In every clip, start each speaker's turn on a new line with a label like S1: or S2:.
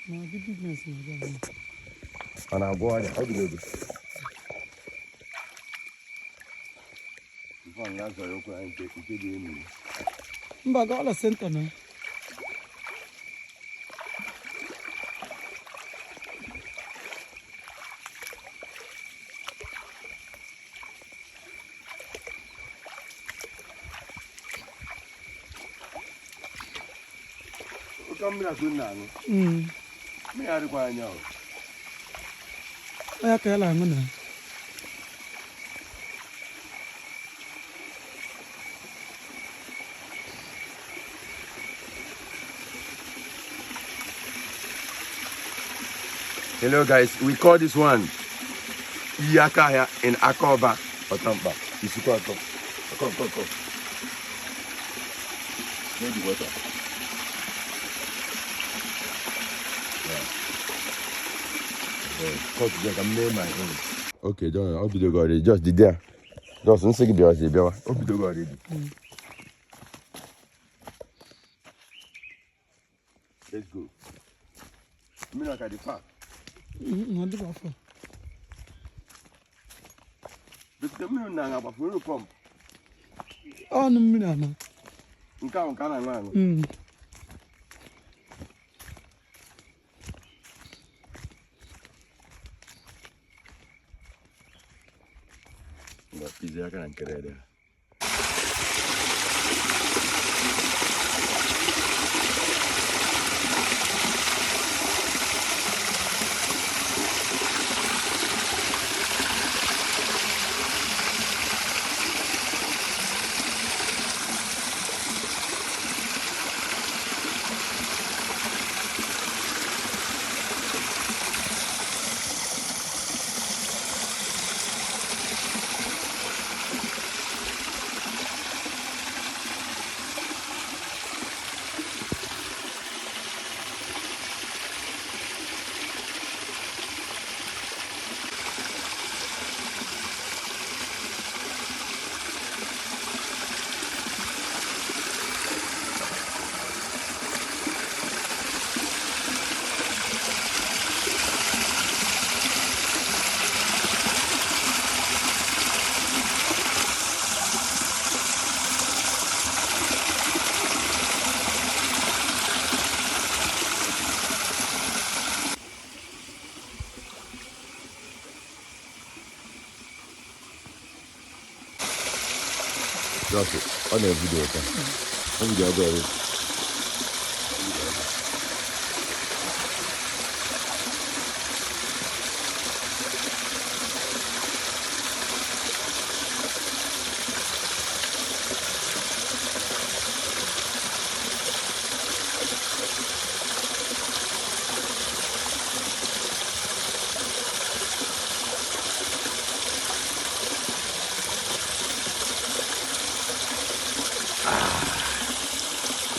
S1: No, the business is done.
S2: And I'll go ahead. How do you do? If I'm not going to take it,
S1: But I got a center now.
S2: come here to now. Me are going now.
S1: I can't lie, man.
S2: Hello guys, we call this one Yakaya in Akoba, Otampa. Isuikwuato. Come. Maybe water. Okay, don't. I'll be the guy. Just did there. Just don't say it. I'll be the guy. Let's go. Me not at the park.
S1: Not the buffer.
S2: But the moon now, but we will come.
S1: Oh, no, no.
S2: Come on. Pizza can create. Drop it. On the video, okay? On the video,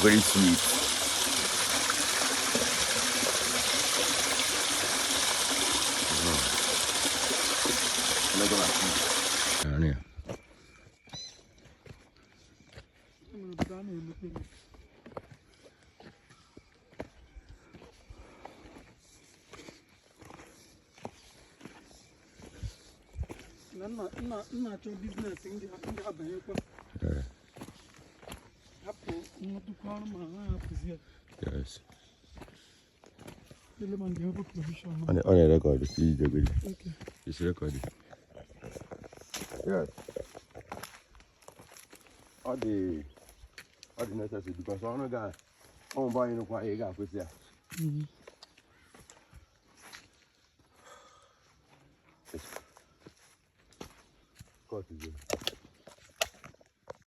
S2: very sweet.
S1: Not your business in the Abia.
S2: Yes.
S1: On
S2: the record, please.
S1: Okay.
S2: It's recorded. Yes. All the necessary because I don't got. I'm buying no quiet guy for there. Cut it.